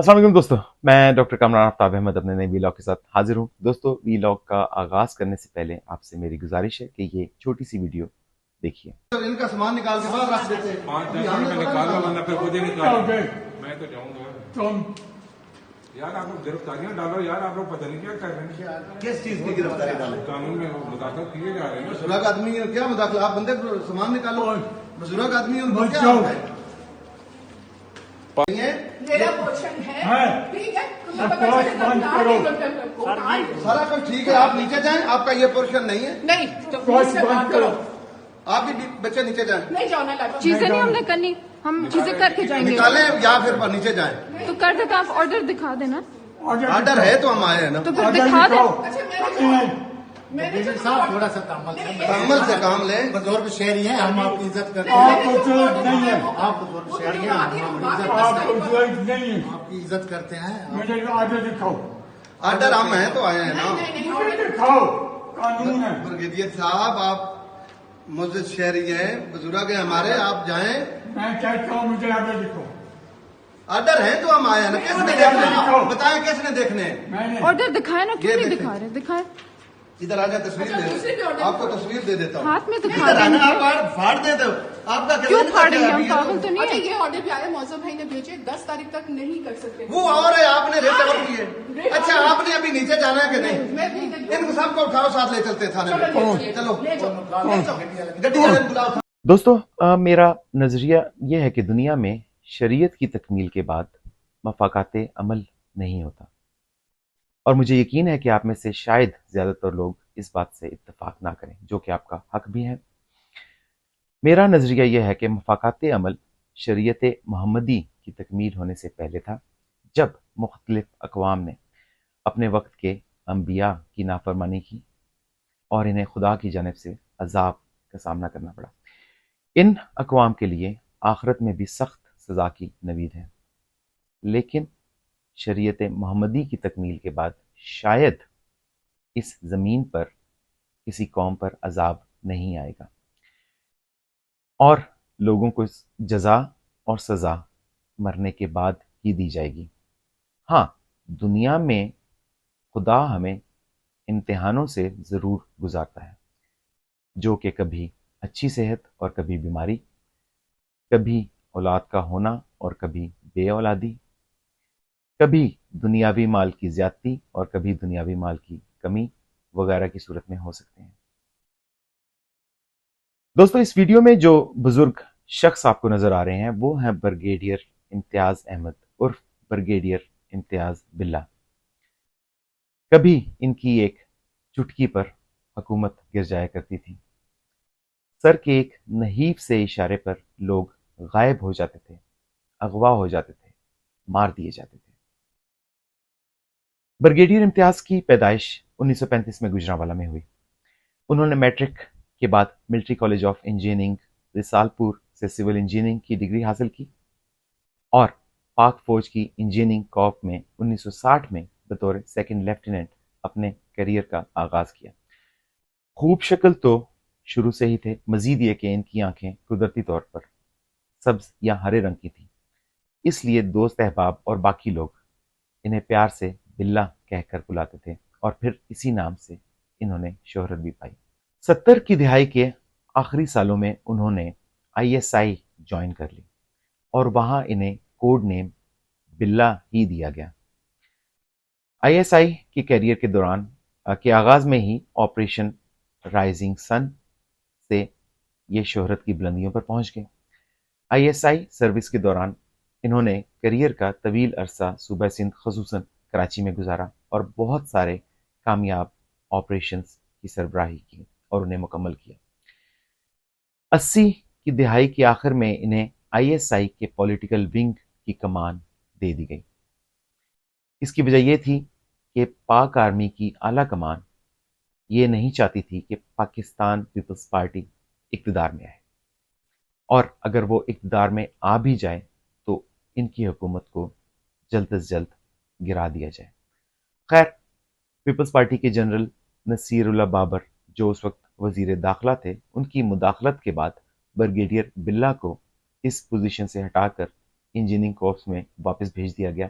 अस्सलाम वालेकुम दोस्तों, मैं डॉक्टर कामरान आफ्ताब अहमद अपने नए वीलॉग के साथ हाजिर हूँ। दोस्तों, वीलॉग का आगाज करने से पहले आपसे मेरी गुजारिश है कि ये छोटी सी वीडियो देखिए। इनका सामान निकाल के बाहर रख देते हैं। 5-10 मिनट में निकालो वरना फिर खुद ही निकालो। मैं तो जाऊंगा। तुम यार आप लोग गिरफ्तारियां डालो यार, आप लोग पता नहीं क्या कर रहे हैं। किस चीज की गिरफ्तारी डाले? कानून में वो मुदाखलत किए जा रहे हैं। बुजुर्ग आदमी है, क्या मुदाखला? आप बंदे को सामान निकालो। बुजुर्ग आदमी है, उनको क्या जाओ। है? मेरा पोर्शन है, है। ठीक है, तुम्हें अब पता बस चलेगा बंद कहाँ करो। है। सारा कुछ ठीक है, आप नीचे जाएं। आपका ये पोर्शन नहीं है। नहीं तो बस प्लीज से बंद बात करो। करो। आप भी बच्चे नीचे जाएं। नहीं जाना लगा चीजें नहीं हमने करनी, हम चीजें करके जाएंगे। निकालें या फिर नीचे जाएं। तो कर देते, आप ऑर्डर दिखा देना। ऑर्डर है तो हम आए हैं ना। तो फिर दिखा दे। अच्छा मैंने साहब थोड़ा सा तामल है। तामल से काम लें। बुजुर्ग शहरी हैं, हम आपकी इज्जत करते आप हैं। बुजुर्ग नहीं है, आप बुजुर्ग शहरी हैं, हम आपकी आप इज्जत बुजुर्ग नहीं है। आपकी इज्जत करते हैं। मुझे आगे दिखाओ, ऑर्डर हम हैं तो आए हैं ना। मुझे दिखाओ, कानून है। ब्रिगेडियर साहब, आप मुझे शहरी हैं, बुजुर्ग हैं हमारे, आप जाएं। मैं कहता हूँ मुझे आगे दिखाओ। ऑर्डर है तो हम आए हैं ना। किसने देखने हैं? बताएं किसने देखने हैं? मैंने ऑर्डर दिखाए ना, क्यों ये नहीं देखें। दिखा रहे? दिखाए, इधर आ जाए, तस्वीर अच्छा, दूसरे भी दे ऑर्डर आपको तस्वीर दे देता हूँ। हाथ में दिखा इधर आना, देंगे। आप फाड़ देते हो। आपका क्यों इनका फाड़ेंगे? क्या हम है? पागल तो नहीं अच्छा है। ये ऑर्डर भी आया, मौसम भाई ने भेजे 10 तारीख तक नहीं कर सकते। वो और है, आपने रेट आउट किए। अच्छा, आपने अभी नीचे जाना है कि नहीं? मैं भी नहीं इन सबको उठाओ, साथ ले चलते थाने में। चलो ले जाओ। गड्डी वाले को बुलाओ। दोस्तों, मेरा नज़रिया ये है कि दुनिया में शरीयत की तकमील के बाद मफाकात अमल नहीं होता, और मुझे यकीन है कि आप में से शायद ज़्यादातर लोग इस बात से इत्तेफाक ना करें, जो कि आपका हक भी है। मेरा नज़रिया यह है कि मफाकात अमल शरीयत मोहम्मदी की तकमील होने से पहले था, जब मुख्तलिफ अक़वाम ने अपने वक्त के अंबिया की नाफरमानी की और इन्हें खुदा की जानिब से अजाब का सामना करना पड़ा। इन अक़वाम के लिए आखिरत में भी सख्त सज़ा की नवीद है, लेकिन शरीयत मोहम्मदी की तकमील के बाद शायद इस ज़मीन पर किसी कौम पर अजाब नहीं आएगा और लोगों को इस जज़ा और सज़ा मरने के बाद ही दी जाएगी। हाँ, दुनिया में खुदा हमें इम्तिहानों से ज़रूर गुजारता है, जो कि कभी अच्छी सेहत और कभी बीमारी, कभी औलाद का होना और कभी बे औलादी, कभी दुनियावी माल की ज़्यादती और कभी दुनियावी माल की कमी वगैरह की सूरत में हो सकते हैं। दोस्तों, इस वीडियो में जो बुजुर्ग शख्स आपको नजर आ रहे हैं वो हैं ब्रिगेडियर इम्तियाज अहमद उर्फ ब्रिगेडियर इम्तियाज बिल्ला। कभी इनकी एक चुटकी पर हुकूमत गिर जाया करती थी। सर के एक नहीफ से इशारे पर लोग गायब हो जाते थे, अगवा हो जाते थे, मार दिए जाते थे। ब्रिगेडियर इम्तियाज की पैदाइश 1935 में गुजरांवाला में हुई। उन्होंने मैट्रिक के बाद military college of engineering Risalpur से सिविल इंजीनियरिंग की डिग्री हासिल की और पाक फौज की इंजीनियरिंग कॉर्प में 1960 में बतौर सेकंड लेफ्टिनेंट अपने करियर का आगाज किया। खूब शक्ल तो शुरू से ही थे, मजीद ये कि इनकी आंखें कुदरती तौर पर सब्ज या हरे रंग की थी, इसलिए दोस्त अहबाब और बाकी लोग इन्हें प्यार से बिल्ला कहकर बुलाते थे और फिर इसी नाम से इन्होंने शोहरत भी पाई। 70 की दिहाई के आखिरी सालों में उन्होंने ISI ज्वाइन कर ली और वहां इन्हें कोड नेम बिल्ला ही दिया गया। ISI के कैरियर के दौरान के आगाज में ही ऑपरेशन राइजिंग सन से ये शोहरत की बुलंदियों पर पहुंच गए। ISI सर्विस के दौरान इन्होंने करियर का तवील अरसा सूबा सिंध खसूसन कराची में गुजारा और बहुत सारे कामयाब ऑपरेशंस की सरबराही की और उन्हें मुकम्मल किया। 80 की दिहाई के आखिर में इन्हें ISI के पॉलिटिकल विंग की कमान दे दी गई। इसकी वजह यह थी कि पाक आर्मी की आला कमान ये नहीं चाहती थी कि पाकिस्तान पीपल्स पार्टी इक़्तिदार में आए, और अगर वो इक़्तिदार में आ भी जाए तो इनकी हुकूमत को जल्द से जल्द गिरा दिया जाए। खैर, पीपल्स पार्टी के जनरल नसीरुल्लाह बाबर, जो उस वक्त वजीर दाखिला थे, उनकी मुदाखलत के बाद ब्रिगेडियर बिल्ला को इस पोजीशन से हटाकर इंजीनियरिंग कोर्स में वापस भेज दिया गया।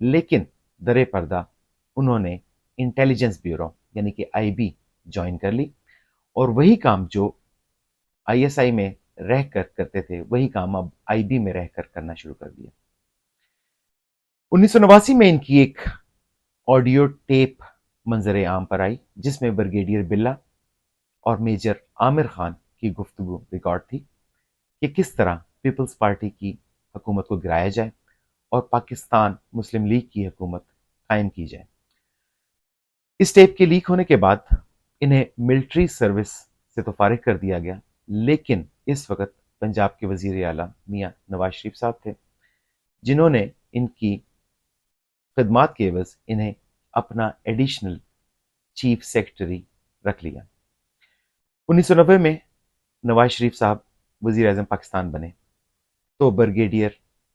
لیکن در پردہ انہوں نے انٹیلیجنس بیورو یعنی کہ آئی بی جوائن کر لی، اور وہی کام جو آئی ایس آئی میں رہ کر کرتے تھے وہی کام اب آئی بی میں رہ کر کرنا شروع کر دیا۔ 1989 میں ان کی ایک آڈیو ٹیپ منظر عام پر آئی جس میں بریگیڈیئر بلّا اور میجر عامر خان کی گفتگو ریکارڈ تھی کہ کس طرح پیپلز پارٹی کی حکومت کو گرایا جائے اور پاکستان مسلم لیگ کی حکومت قائم کی جائے۔ اس ٹیپ کے لیک ہونے کے بعد انہیں ملٹری سروس سے تو فارغ کر دیا گیا، لیکن اس وقت پنجاب کے وزیر اعلیٰ میاں نواز شریف صاحب تھے جنہوں نے ان کی خدمات کے عوض انہیں اپنا ایڈیشنل چیف سیکرٹری رکھ لیا۔ 1990 میں نواز شریف صاحب وزیر اعظم پاکستان بنے تو بریگیڈیئر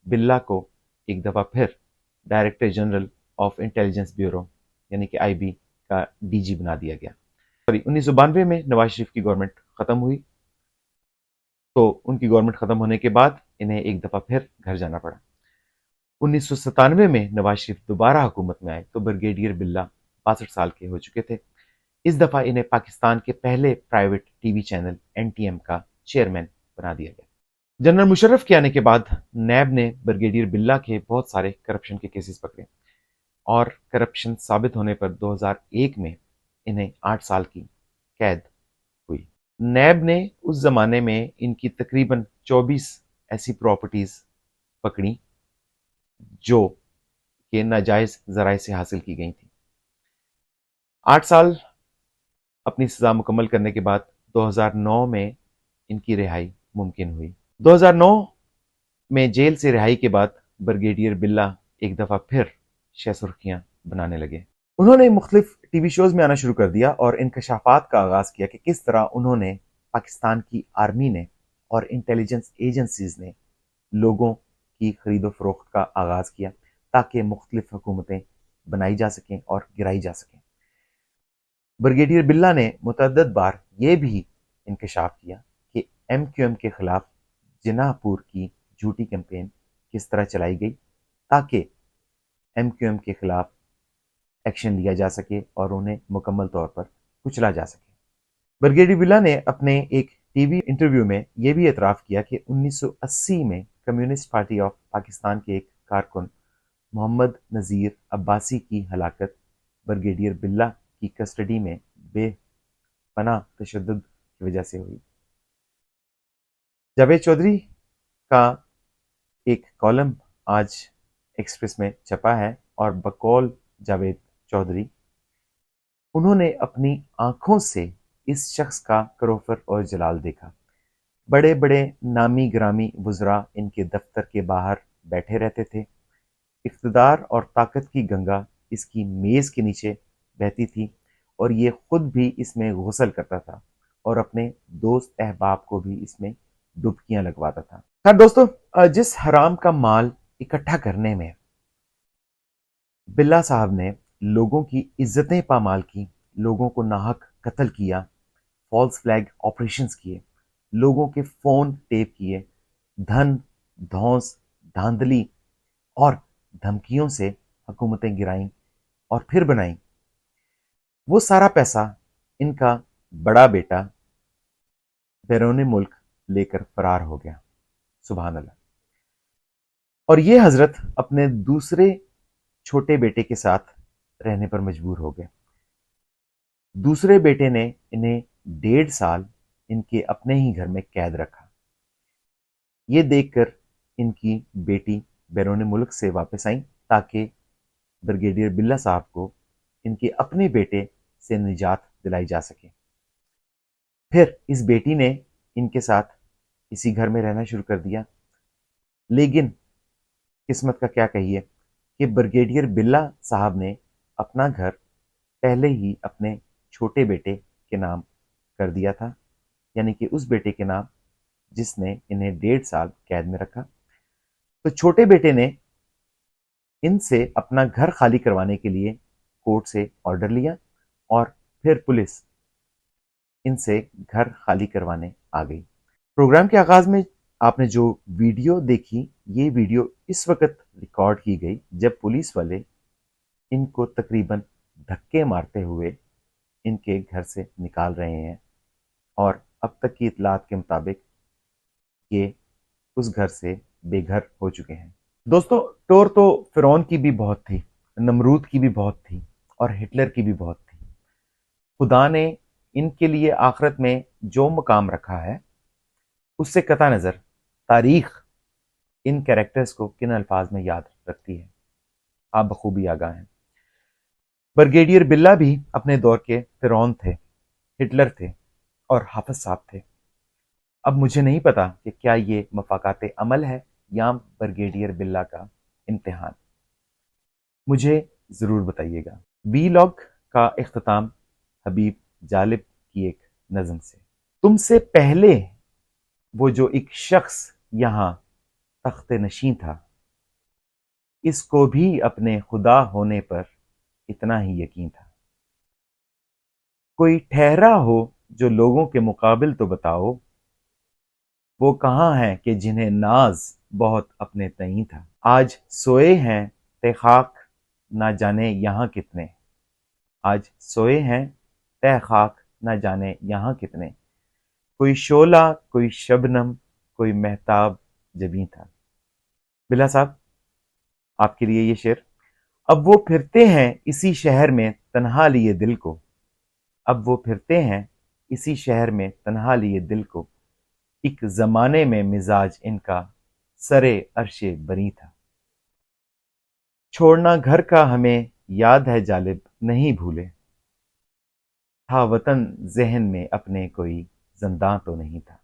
بلّا کو ایک دفعہ پھر director general of intelligence bureau یعنی کہ آئی بی کا ڈی جی بنا دیا گیا۔ 1992 میں نواز شریف کی گورنمنٹ ختم ہوئی تو ان کی گورنمنٹ ختم ہونے کے بعد انہیں ایک دفعہ پھر گھر جانا پڑا۔ 1997 میں نواز شریف دوبارہ حکومت میں آئے تو بریگیڈیئر بلّا 62 سال کے ہو چکے تھے۔ اس دفعہ انہیں پاکستان کے پہلے private T V channel N T M کا چیئرمین بنا دیا گیا۔ جنرل مشرف کے آنے کے بعد نیب نے بریگیڈیئر بلّا کے بہت سارے کرپشن کے کیسز پکڑے اور کرپشن ثابت ہونے پر 2001 میں انہیں 8 سال کی قید ہوئی۔ نیب نے اس زمانے میں ان کی تقریباً 24 ایسی پراپرٹیز پکڑی جو کہ ناجائز ذرائع سے حاصل کی گئی تھیں۔ 8 سال اپنی سزا مکمل کرنے کے بعد 2009 میں ان کی رہائی ممکن ہوئی۔ 2009 میں جیل سے رہائی کے بعد بریگیڈیئر بلّا ایک دفعہ پھر شہ سرخیاں بنانے لگے۔ انہوں نے مختلف ٹی وی شوز میں آنا شروع کر دیا اور انکشافات کا آغاز کیا کہ کس طرح انہوں نے پاکستان کی آرمی نے اور انٹیلیجنس ایجنسیز نے لوگوں کی خرید و فروخت کا آغاز کیا تاکہ مختلف حکومتیں بنائی جا سکیں اور گرائی جا سکیں۔ بریگیڈیئر بلّا نے متعدد بار یہ بھی انکشاف کیا کہ ایم کیو ایم کے خلاف جناح پور کی جھوٹی کیمپین کس طرح چلائی گئی تاکہ ایم کیو ایم کے خلاف ایکشن لیا جا سکے اور انہیں مکمل طور پر کچلا جا سکے۔ بریگیڈیئر بلّا نے اپنے ایک ٹی وی انٹرویو میں یہ بھی اعتراف کیا کہ 1980 میں کمیونسٹ پارٹی آف پاکستان کے ایک کارکن محمد نذیر عباسی کی ہلاکت بریگیڈیئر بلّا کی کسٹڈی میں بے پناہ تشدد کی وجہ سے ہوئی۔ جاوید چودھری کا ایک کالم آج ایکسپریس میں چھپا ہے اور بقول جاوید چودھری انہوں نے اپنی آنکھوں سے اس شخص کا کروفر اور جلال دیکھا۔ بڑے بڑے نامی گرامی وزراء ان کے دفتر کے باہر بیٹھے رہتے تھے۔ اقتدار اور طاقت کی گنگا اس کی میز کے نیچے بہتی تھی اور یہ خود بھی اس میں غسل کرتا تھا اور اپنے دوست احباب کو بھی اس میں ڈبکیاں لگواتا تھا۔ خیر دوستو، جس حرام کا مال اکٹھا کرنے میں بلّا صاحب نے لوگوں کی عزتیں پامال کی، لوگوں کو ناحق قتل کیا، فالس فلیگ آپریشنز کیے، لوگوں کے فون ٹیپ کیے، دھن دھونس دھاندلی اور دھمکیوں سے حکومتیں گرائیں اور پھر بنائیں، وہ سارا پیسہ ان کا بڑا بیٹا بیرون ملک لے کر فرار ہو گیا۔ سبحان اللہ۔ اور یہ حضرت اپنے دوسرے چھوٹے بیٹے کے ساتھ رہنے پر مجبور ہو گئے۔ دوسرے بیٹے نے انہیں 1.5 سال ان کے اپنے ہی گھر میں قید رکھا۔ یہ دیکھ کر ان کی بیٹی بیرون ملک سے واپس آئیں تاکہ بریگیڈیئر بلّا صاحب کو ان کے اپنے بیٹے سے نجات دلائی جا سکے۔ پھر اس بیٹی نے ان کے ساتھ اسی گھر میں رہنا شروع کر دیا، لیکن قسمت کا کیا کہیے کہ بریگیڈیئر بلّا صاحب نے اپنا گھر پہلے ہی اپنے چھوٹے بیٹے کے نام کر دیا تھا، یعنی کہ اس بیٹے کے نام جس نے انہیں 1.5 سال قید میں رکھا۔ تو چھوٹے بیٹے نے ان سے اپنا گھر خالی کروانے کے لیے کورٹ سے آرڈر لیا اور پھر پولیس ان سے گھر خالی کروانے آ گئی۔ پروگرام کے آغاز میں आपने जो वीडियो देखी, ये वीडियो इस वक्त रिकॉर्ड की गई जब पुलिस वाले इनको तकरीबन धक्के मारते हुए इनके घर से निकाल रहे हैं, और अब तक की इतलात के मुताबिक ये उस घर से बेघर हो चुके हैं। दोस्तों, टोर तो फिरौन की भी बहुत थी, नमरूद की भी बहुत थी, और हिटलर की भी बहुत थी। खुदा ने इनके लिए आखिरत में जो मुकाम रखा है उससे कता नज़र तारीख इन कैरेक्टर्स को किन अल्फाज में याद रखती है, आप बखूबी आगाह हैं। ब्रिगेडियर बिल्ला भी अपने दौर के फिरौन थे, हिटलर थे और हाफिज साहब थे। अब मुझे नहीं पता कि क्या ये मफाकात अमल है या ब्रिगेडियर बिल्ला का इम्तिहान, मुझे ज़रूर बताइएगा। वीलॉग का इख्तिताम हबीब जालिब की एक नज़म से। तुमसे पहले वो जो एक शख्स यहाँ तख्ते नशीं था, इसको भी अपने खुदा होने पर इतना ही यकीन था। कोई ठहरा हो जो लोगों के मुकाबिल तो बताओ, वो कहाँ हैं कि जिन्हें नाज बहुत अपने तईं था। आज सोए हैं ते खाक ना जाने यहाँ कितने, आज सोए हैं ते खाक ना जाने यहाँ कितने। कोई शोला, कोई शबनम, कोई महताब जबीं था। बिल्ला साहब, आपके लिए ये शेर। अब वो फिरते हैं इसी शहर में तन्हा लिए दिल को, अब वो फिरते हैं इसी शहर में तन्हा लिए दिल को। एक जमाने में मिजाज इनका सरे अर्शे बरी था। छोड़ना घर का हमें याद है जालिब नहीं भूले, था वतन ज़हन में अपने कोई ज़िंदा तो नहीं था।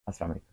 अस्सलाम वालेकुम।